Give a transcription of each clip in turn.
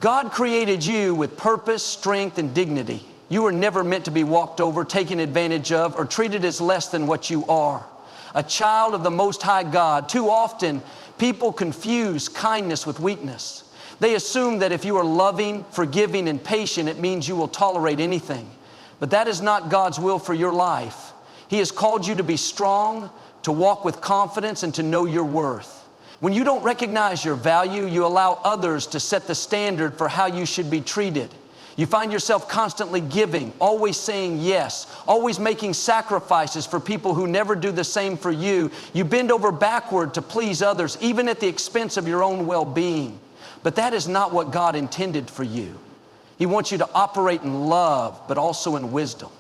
God created you with purpose, strength, and dignity. You were never meant to be walked over, taken advantage of, or treated as less than what you are. A child of the Most High God. Too often, people confuse kindness with weakness. They assume that if you are loving, forgiving, and patient, it means you will tolerate anything. But that is not God's will for your life. He has called you to be strong, to walk with confidence, and to know your worth. When you don't recognize your value, you allow others to set the standard for how you should be treated. You find yourself constantly giving, always saying yes, always making sacrifices for people who never do the same for you. You bend over backward to please others, even at the expense of your own well-being. But that is not what God intended for you. He wants you to operate in love, but also in wisdom.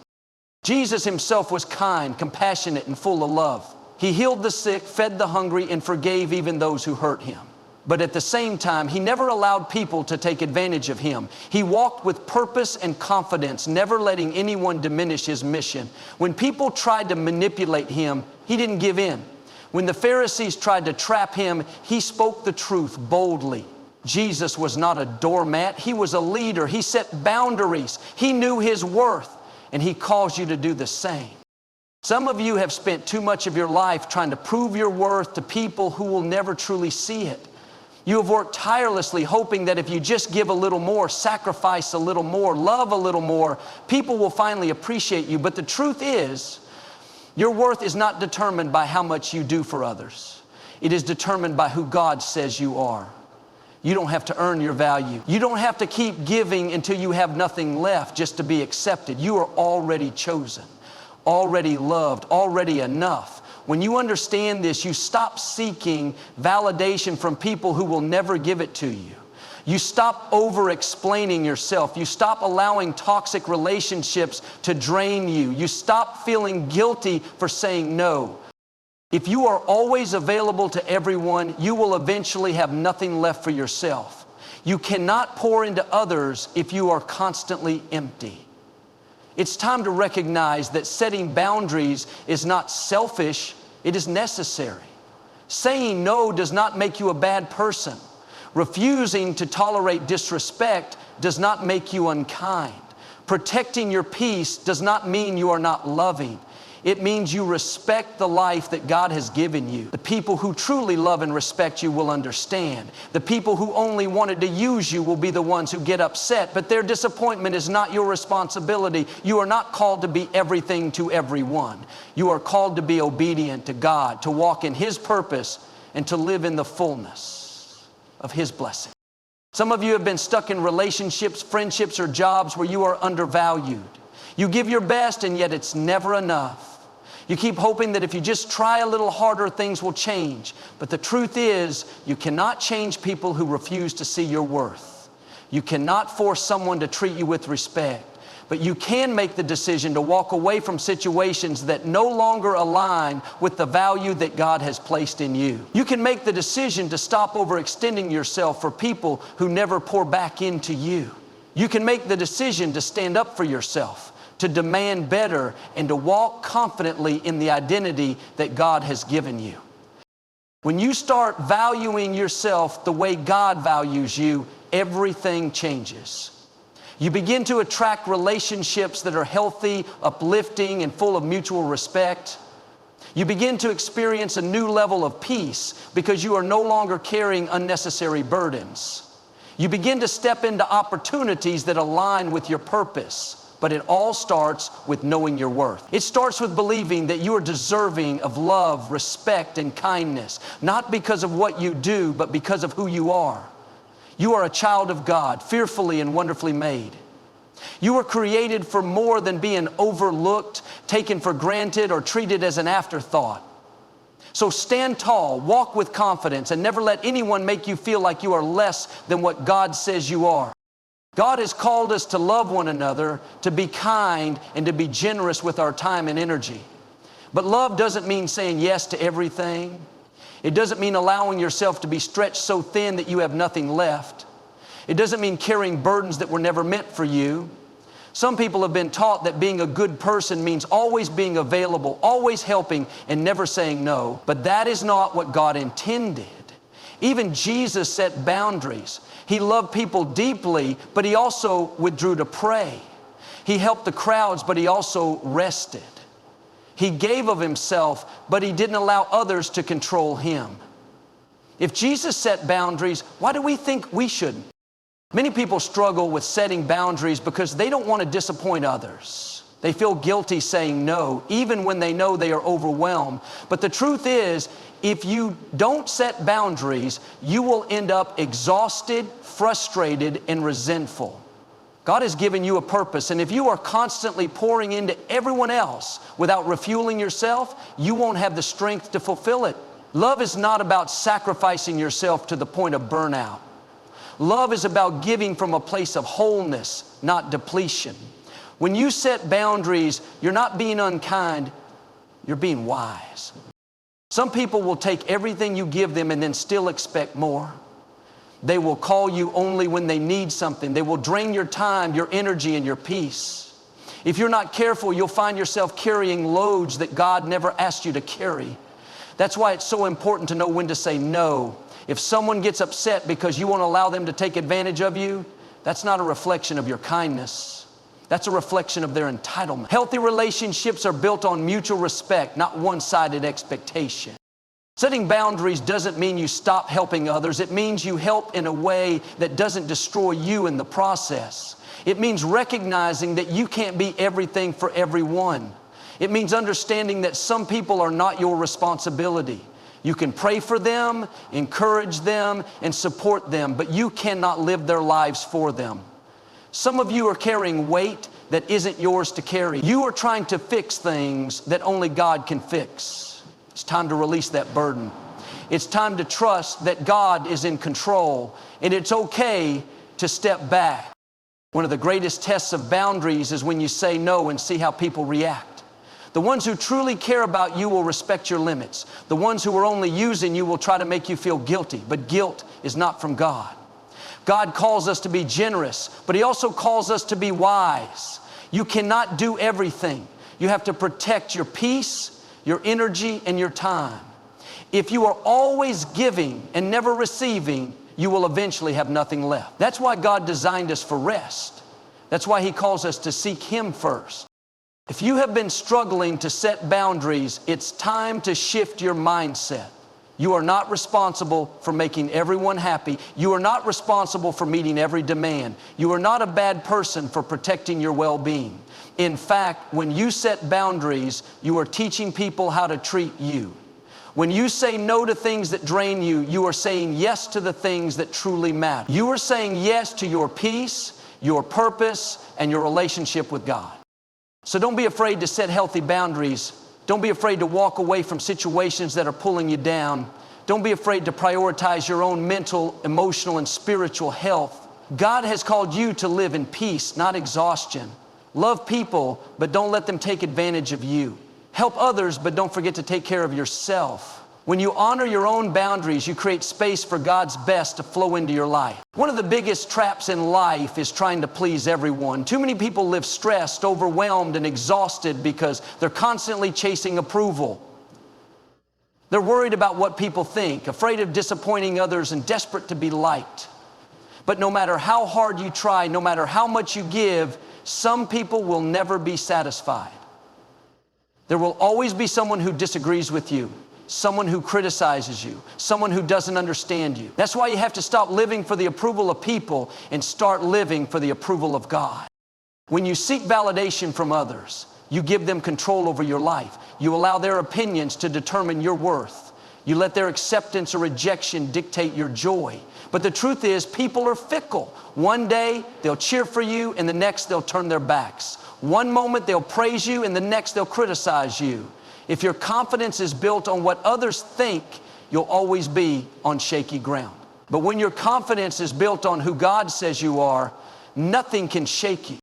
Jesus himself was kind, compassionate, and full of love. He healed the sick, fed the hungry, and forgave even those who hurt him. But at the same time, he never allowed people to take advantage of him. He walked with purpose and confidence, never letting anyone diminish his mission. When people tried to manipulate him, he didn't give in. When the Pharisees tried to trap him, he spoke the truth boldly. Jesus was not a doormat. He was a leader. He set boundaries. He knew his worth, and he calls you to do the same. Some of you have spent too much of your life trying to prove your worth to people who will never truly see it. You have worked tirelessly hoping that if you just give a little more, sacrifice a little more, love a little more, people will finally appreciate you. But the truth is, your worth is not determined by how much you do for others. It is determined by who God says you are. You don't have to earn your value. You don't have to keep giving until you have nothing left just to be accepted. You are already chosen, already loved, already enough. When you understand this, you stop seeking validation from people who will never give it to you. You stop over-explaining yourself. You stop allowing toxic relationships to drain you. You stop feeling guilty for saying no. If you are always available to everyone, you will eventually have nothing left for yourself. You cannot pour into others if you are constantly empty. It's time to recognize that setting boundaries is not selfish, it is necessary. Saying no does not make you a bad person. Refusing to tolerate disrespect does not make you unkind. Protecting your peace does not mean you are not loving. It means you respect the life that God has given you. The people who truly love and respect you will understand. The people who only wanted to use you will be the ones who get upset, but their disappointment is not your responsibility. You are not called to be everything to everyone. You are called to be obedient to God, to walk in His purpose, and to live in the fullness of His blessing. Some of you have been stuck in relationships, friendships, or jobs where you are undervalued. You give your best, and yet it's never enough. You keep hoping that if you just try a little harder, things will change. But the truth is, you cannot change people who refuse to see your worth. You cannot force someone to treat you with respect. But you can make the decision to walk away from situations that no longer align with the value that God has placed in you. You can make the decision to stop overextending yourself for people who never pour back into you. You can make the decision to stand up for yourself, to demand better, and to walk confidently in the identity that God has given you. When you start valuing yourself the way God values you, everything changes. You begin to attract relationships that are healthy, uplifting, and full of mutual respect. You begin to experience a new level of peace because you are no longer carrying unnecessary burdens. You begin to step into opportunities that align with your purpose. But it all starts with knowing your worth. It starts with believing that you are deserving of love, respect, and kindness, not because of what you do, but because of who you are. You are a child of God, fearfully and wonderfully made. You were created for more than being overlooked, taken for granted, or treated as an afterthought. So stand tall, walk with confidence, and never let anyone make you feel like you are less than what God says you are. God has called us to love one another, to be kind, and to be generous with our time and energy. But love doesn't mean saying yes to everything. It doesn't mean allowing yourself to be stretched so thin that you have nothing left. It doesn't mean carrying burdens that were never meant for you. Some people have been taught that being a good person means always being available, always helping, and never saying no. But that is not what God intended. Even Jesus set boundaries. He loved people deeply, but he also withdrew to pray. He helped the crowds, but he also rested. He gave of himself, but he didn't allow others to control him. If Jesus set boundaries, why do we think we shouldn't? Many people struggle with setting boundaries because they don't want to disappoint others. They feel guilty saying no, even when they know they are overwhelmed. But the truth is, if you don't set boundaries, you will end up exhausted, frustrated, and resentful. God has given you a purpose, and if you are constantly pouring into everyone else without refueling yourself, you won't have the strength to fulfill it. Love is not about sacrificing yourself to the point of burnout. Love is about giving from a place of wholeness, not depletion. When you set boundaries, you're not being unkind, you're being wise. Some people will take everything you give them and then still expect more. They will call you only when they need something. They will drain your time, your energy, and your peace. If you're not careful, you'll find yourself carrying loads that God never asked you to carry. That's why it's so important to know when to say no. If someone gets upset because you won't allow them to take advantage of you, that's not a reflection of your kindness. That's a reflection of their entitlement. Healthy relationships are built on mutual respect, not one-sided expectation. Setting boundaries doesn't mean you stop helping others. It means you help in a way that doesn't destroy you in the process. It means recognizing that you can't be everything for everyone. It means understanding that some people are not your responsibility. You can pray for them, encourage them, and support them, but you cannot live their lives for them. Some of you are carrying weight that isn't yours to carry. You are trying to fix things that only God can fix. It's time to release that burden. It's time to trust that God is in control, and it's okay to step back. One of the greatest tests of boundaries is when you say no and see how people react. The ones who truly care about you will respect your limits. The ones who are only using you will try to make you feel guilty, but guilt is not from God. God calls us to be generous, but He also calls us to be wise. You cannot do everything. You have to protect your peace, your energy, and your time. If you are always giving and never receiving, you will eventually have nothing left. That's why God designed us for rest. That's why He calls us to seek Him first. If you have been struggling to set boundaries, it's time to shift your mindset. You are not responsible for making everyone happy. You are not responsible for meeting every demand. You are not a bad person for protecting your well-being. In fact, when you set boundaries, you are teaching people how to treat you. When you say no to things that drain you, you are saying yes to the things that truly matter. You are saying yes to your peace, your purpose, and your relationship with God. So don't be afraid to set healthy boundaries. Don't be afraid to walk away from situations that are pulling you down. Don't be afraid to prioritize your own mental, emotional, and spiritual health. God has called you to live in peace, not exhaustion. Love people, but don't let them take advantage of you. Help others, but don't forget to take care of yourself. When you honor your own boundaries, you create space for God's best to flow into your life. One of the biggest traps in life is trying to please everyone. Too many people live stressed, overwhelmed, and exhausted because they're constantly chasing approval. They're worried about what people think, afraid of disappointing others, and desperate to be liked. But no matter how hard you try, no matter how much you give, some people will never be satisfied. There will always be someone who disagrees with you, someone who criticizes you, someone who doesn't understand you. That's why you have to stop living for the approval of people and start living for the approval of God. When you seek validation from others, you give them control over your life. You allow their opinions to determine your worth. You let their acceptance or rejection dictate your joy. But the truth is, people are fickle. One day, they'll cheer for you, and the next, they'll turn their backs. One moment, they'll praise you, and the next, they'll criticize you. If your confidence is built on what others think, you'll always be on shaky ground. But when your confidence is built on who God says you are, nothing can shake you.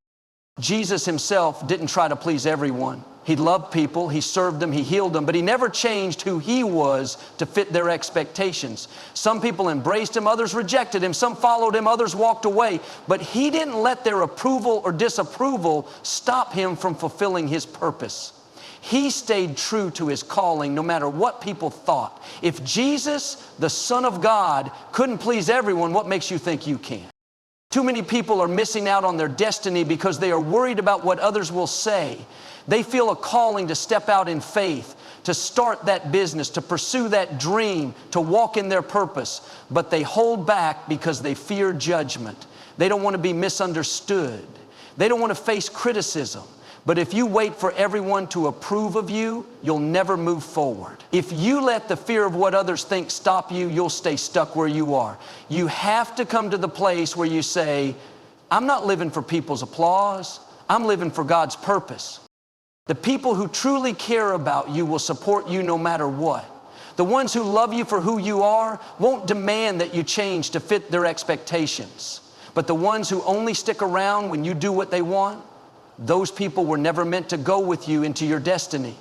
Jesus Himself didn't try to please everyone. He loved people, He served them, He healed them, but He never changed who He was to fit their expectations. Some people embraced Him, others rejected Him, some followed Him, others walked away, but He didn't let their approval or disapproval stop Him from fulfilling His purpose. He stayed true to his calling no matter what people thought. If Jesus, the Son of God, couldn't please everyone, what makes you think you can? Too many people are missing out on their destiny because they are worried about what others will say. They feel a calling to step out in faith, to start that business, to pursue that dream, to walk in their purpose. But they hold back because they fear judgment. They don't want to be misunderstood. They don't want to face criticism. But if you wait for everyone to approve of you, you'll never move forward. If you let the fear of what others think stop you, you'll stay stuck where you are. You have to come to the place where you say, I'm not living for people's applause. I'm living for God's purpose. The people who truly care about you will support you no matter what. The ones who love you for who you are won't demand that you change to fit their expectations. But the ones who only stick around when you do what they want, those people were never meant to go with you into your destiny.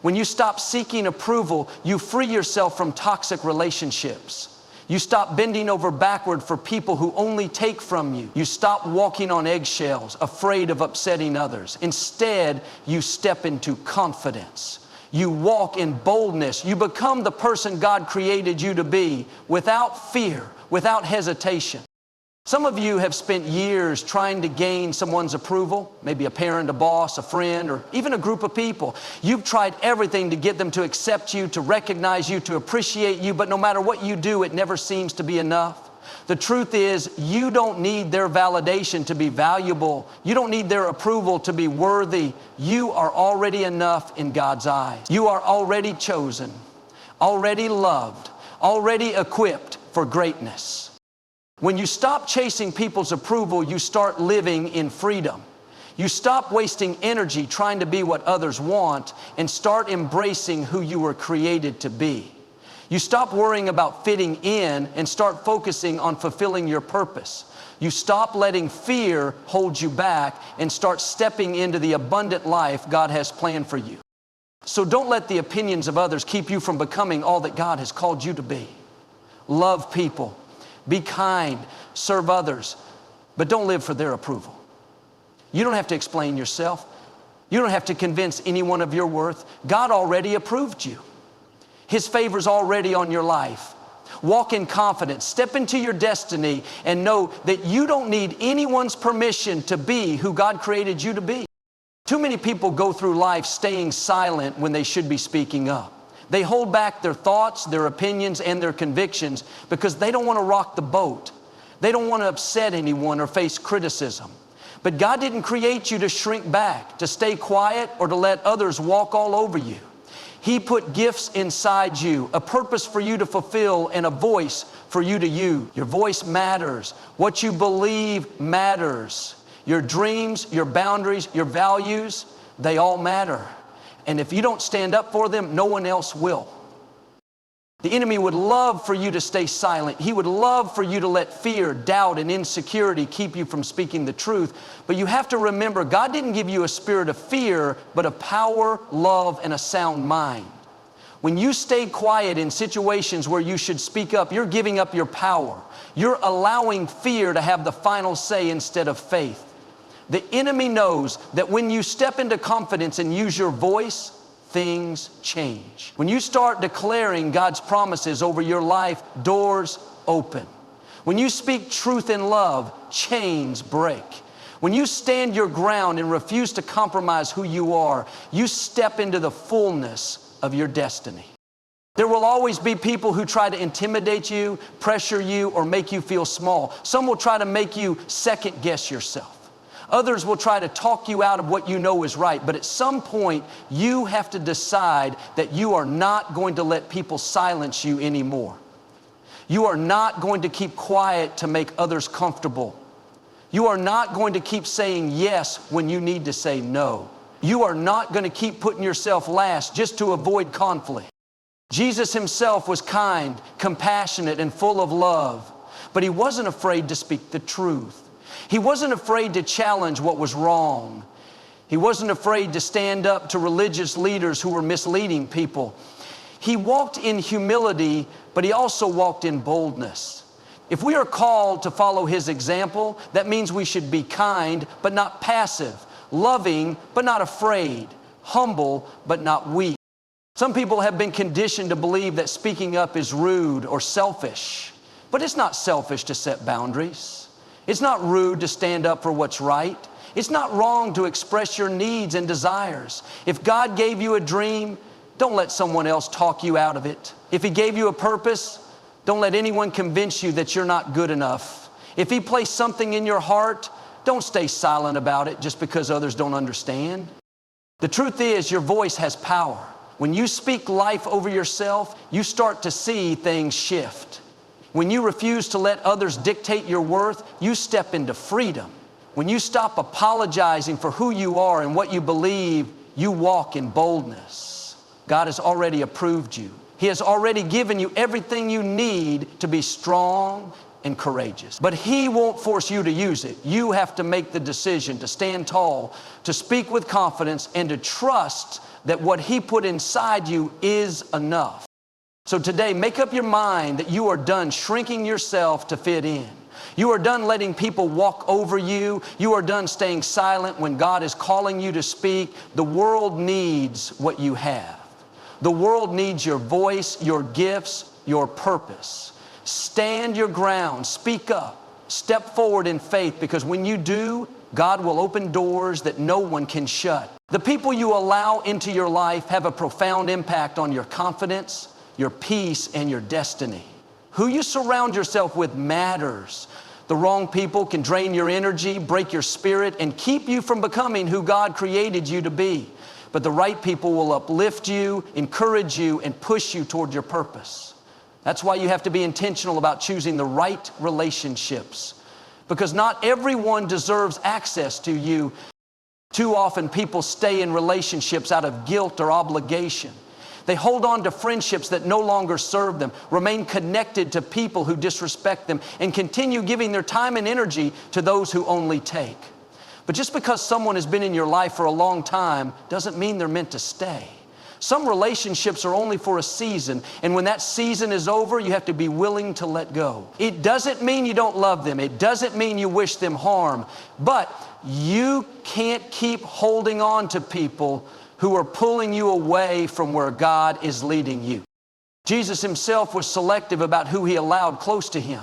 When you stop seeking approval, you free yourself from toxic relationships. You stop bending over backward for people who only take from you. You stop walking on eggshells, afraid of upsetting others. Instead, you step into confidence. You walk in boldness. You become the person God created you to be without fear, without hesitation. Some of you have spent years trying to gain someone's approval, maybe a parent, a boss, a friend, or even a group of people. You've tried everything to get them to accept you, to recognize you, to appreciate you, but no matter what you do, it never seems to be enough. The truth is, you don't need their validation to be valuable. You don't need their approval to be worthy. You are already enough in God's eyes. You are already chosen, already loved, already equipped for greatness. When you stop chasing people's approval, you start living in freedom. You stop wasting energy trying to be what others want and start embracing who you were created to be. You stop worrying about fitting in and start focusing on fulfilling your purpose. You stop letting fear hold you back and start stepping into the abundant life God has planned for you. So don't let the opinions of others keep you from becoming all that God has called you to be. Love people. Be kind, serve others, but don't live for their approval. You don't have to explain yourself. You don't have to convince anyone of your worth. God already approved you. His favor's already on your life. Walk in confidence, step into your destiny, and know that you don't need anyone's permission to be who God created you to be. Too many people go through life staying silent when they should be speaking up. They hold back their thoughts, their opinions, and their convictions because they don't want to rock the boat. They don't want to upset anyone or face criticism. But God didn't create you to shrink back, to stay quiet, or to let others walk all over you. He put gifts inside you, a purpose for you to fulfill, and a voice for you to use. Your voice matters. What you believe matters. Your dreams, your boundaries, your values, they all matter. And if you don't stand up for them, no one else will. The enemy would love for you to stay silent. He would love for you to let fear, doubt, and insecurity keep you from speaking the truth. But you have to remember, God didn't give you a spirit of fear, but of power, love, and a sound mind. When you stay quiet in situations where you should speak up, you're giving up your power. You're allowing fear to have the final say instead of faith. The enemy knows that when you step into confidence and use your voice, things change. When you start declaring God's promises over your life, doors open. When you speak truth in love, chains break. When you stand your ground and refuse to compromise who you are, you step into the fullness of your destiny. There will always be people who try to intimidate you, pressure you, or make you feel small. Some will try to make you second guess yourself. Others will try to talk you out of what you know is right. But at some point, you have to decide that you are not going to let people silence you anymore. You are not going to keep quiet to make others comfortable. You are not going to keep saying yes when you need to say no. You are not going to keep putting yourself last just to avoid conflict. Jesus himself was kind, compassionate, and full of love, but he wasn't afraid to speak the truth. He wasn't afraid to challenge what was wrong. He wasn't afraid to stand up to religious leaders who were misleading people. He walked in humility, but he also walked in boldness. If we are called to follow his example, that means we should be kind, but not passive, loving, but not afraid, humble but not weak. Some people have been conditioned to believe that speaking up is rude or selfish. But it's not selfish to set boundaries. It's not rude to stand up for what's right. It's not wrong to express your needs and desires. If God gave you a dream, don't let someone else talk you out of it. If He gave you a purpose, don't let anyone convince you that you're not good enough. If He placed something in your heart, don't stay silent about it just because others don't understand. The truth is, your voice has power. When you speak life over yourself, you start to see things shift. When you refuse to let others dictate your worth, you step into freedom. When you stop apologizing for who you are and what you believe, you walk in boldness. God has already approved you. He has already given you everything you need to be strong and courageous. But He won't force you to use it. You have to make the decision to stand tall, to speak with confidence, and to trust that what He put inside you is enough. So today, make up your mind that you are done shrinking yourself to fit in. You are done letting people walk over you. You are done staying silent when God is calling you to speak. The world needs what you have. The world needs your voice, your gifts, your purpose. Stand your ground, speak up, step forward in faith, because when you do, God will open doors that no one can shut. The people you allow into your life have a profound impact on your confidence, your peace, and your destiny. Who you surround yourself with matters. The wrong people can drain your energy, break your spirit, and keep you from becoming who God created you to be. But the right people will uplift you, encourage you, and push you toward your purpose. That's why you have to be intentional about choosing the right relationships, because not everyone deserves access to you. Too often people stay in relationships out of guilt or obligation. They hold on to friendships that no longer serve them, remain connected to people who disrespect them, and continue giving their time and energy to those who only take. But just because someone has been in your life for a long time doesn't mean they're meant to stay. Some relationships are only for a season, and when that season is over, you have to be willing to let go. It doesn't mean you don't love them. It doesn't mean you wish them harm. But you can't keep holding on to people who are pulling you away from where God is leading you. Jesus Himself was selective about who He allowed close to Him.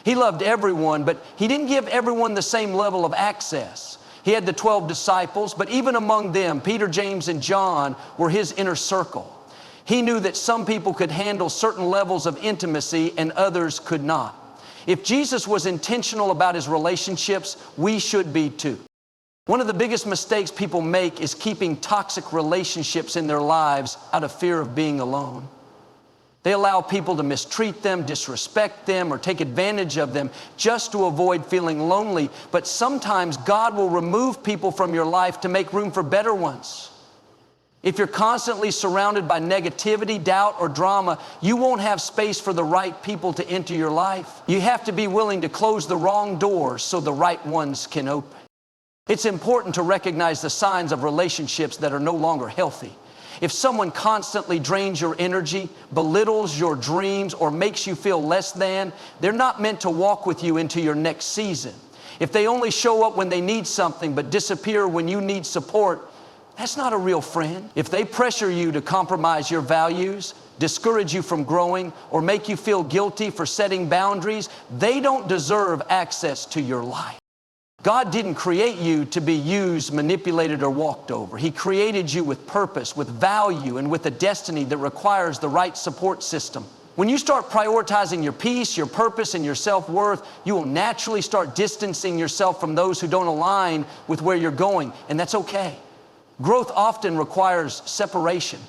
He loved everyone, but He didn't give everyone the same level of access. He had the 12 disciples, but even among them, Peter, James, and John were His inner circle. He knew that some people could handle certain levels of intimacy and others could not. If Jesus was intentional about His relationships, we should be too. One of the biggest mistakes people make is keeping toxic relationships in their lives out of fear of being alone. They allow people to mistreat them, disrespect them, or take advantage of them just to avoid feeling lonely. But sometimes God will remove people from your life to make room for better ones. If you're constantly surrounded by negativity, doubt, or drama, you won't have space for the right people to enter your life. You have to be willing to close the wrong doors so the right ones can open. It's important to recognize the signs of relationships that are no longer healthy. If someone constantly drains your energy, belittles your dreams, or makes you feel less than, they're not meant to walk with you into your next season. If they only show up when they need something but disappear when you need support, that's not a real friend. If they pressure you to compromise your values, discourage you from growing, or make you feel guilty for setting boundaries, they don't deserve access to your life. God didn't create you to be used, manipulated, or walked over. He created you with purpose, with value, and with a destiny that requires the right support system. When you start prioritizing your peace, your purpose, and your self-worth, you will naturally start distancing yourself from those who don't align with where you're going, and that's okay. Growth often requires separation.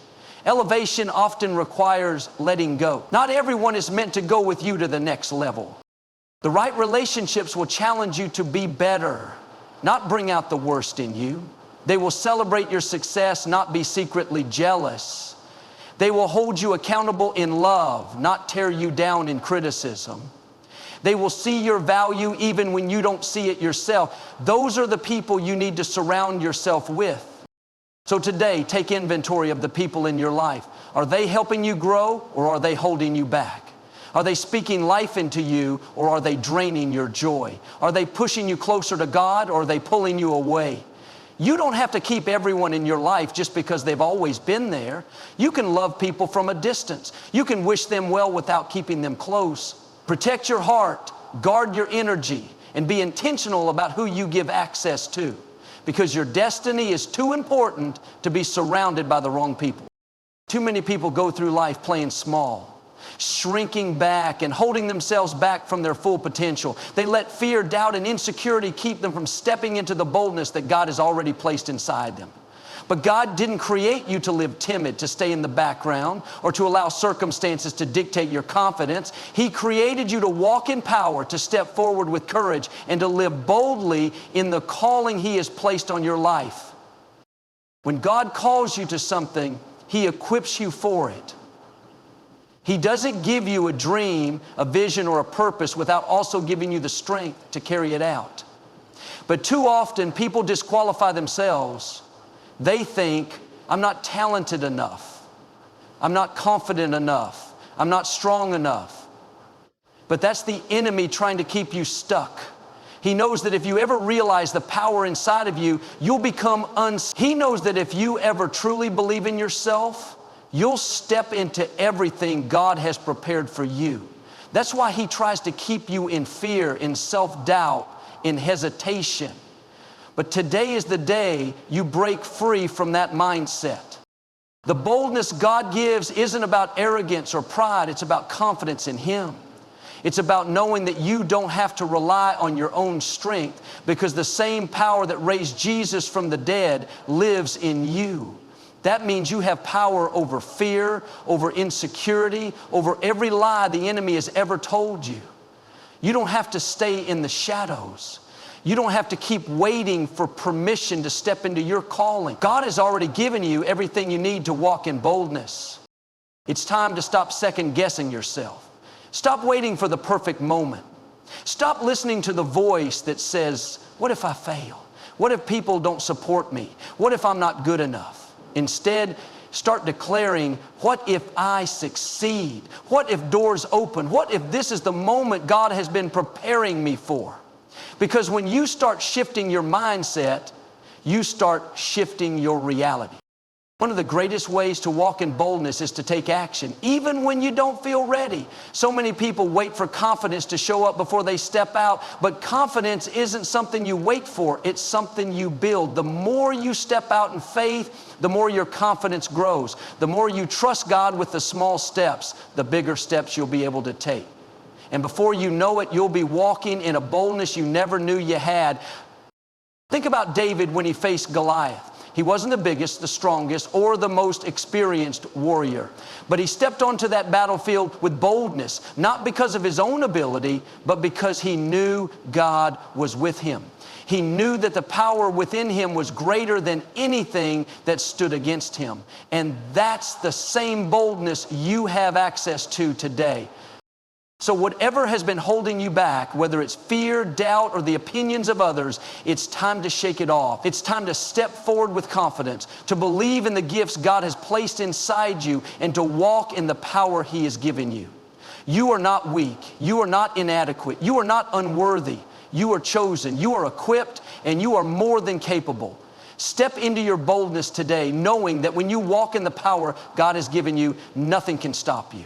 Elevation often requires letting go. Not everyone is meant to go with you to the next level. The right relationships will challenge you to be better, not bring out the worst in you. They will celebrate your success, not be secretly jealous. They will hold you accountable in love, not tear you down in criticism. They will see your value even when you don't see it yourself. Those are the people you need to surround yourself with. So today, take inventory of the people in your life. Are they helping you grow, or are they holding you back? Are they speaking life into you, or are they draining your joy? Are they pushing you closer to God, or are they pulling you away? You don't have to keep everyone in your life just because they've always been there. You can love people from a distance. You can wish them well without keeping them close. Protect your heart, guard your energy, and be intentional about who you give access to, because your destiny is too important to be surrounded by the wrong people. Too many people go through life playing small, shrinking back and holding themselves back from their full potential. They let fear, doubt, and insecurity keep them from stepping into the boldness that God has already placed inside them. But God didn't create you to live timid, to stay in the background, or to allow circumstances to dictate your confidence. He created you to walk in power, to step forward with courage, and to live boldly in the calling He has placed on your life. When God calls you to something, He equips you for it. He doesn't give you a dream, a vision, or a purpose without also giving you the strength to carry it out. But too often, people disqualify themselves. They think, I'm not talented enough. I'm not confident enough. I'm not strong enough. But that's the enemy trying to keep you stuck. He knows that if you ever realize the power inside of you, you'll become He knows that if you ever truly believe in yourself, you'll step into everything God has prepared for you. That's why He tries to keep you in fear, in self-doubt, in hesitation. But today is the day you break free from that mindset. The boldness God gives isn't about arrogance or pride. It's about confidence in Him. It's about knowing that you don't have to rely on your own strength, because the same power that raised Jesus from the dead lives in you. That means you have power over fear, over insecurity, over every lie the enemy has ever told you. You don't have to stay in the shadows. You don't have to keep waiting for permission to step into your calling. God has already given you everything you need to walk in boldness. It's time to stop second-guessing yourself. Stop waiting for the perfect moment. Stop listening to the voice that says, what if I fail? What if people don't support me? What if I'm not good enough? Instead, start declaring, what if I succeed? What if doors open? What if this is the moment God has been preparing me for? Because when you start shifting your mindset, you start shifting your reality. One of the greatest ways to walk in boldness is to take action, even when you don't feel ready. So many people wait for confidence to show up before they step out, but confidence isn't something you wait for, it's something you build. The more you step out in faith, the more your confidence grows. The more you trust God with the small steps, the bigger steps you'll be able to take. And before you know it, you'll be walking in a boldness you never knew you had. Think about David when he faced Goliath. He wasn't the biggest, the strongest, or the most experienced warrior. But he stepped onto that battlefield with boldness, not because of his own ability, but because he knew God was with him. He knew that the power within him was greater than anything that stood against him. And that's the same boldness you have access to today. So whatever has been holding you back, whether it's fear, doubt, or the opinions of others, it's time to shake it off. It's time to step forward with confidence, to believe in the gifts God has placed inside you, and to walk in the power He has given you. You are not weak. You are not inadequate. You are not unworthy. You are chosen. You are equipped, and you are more than capable. Step into your boldness today, knowing that when you walk in the power God has given you, nothing can stop you.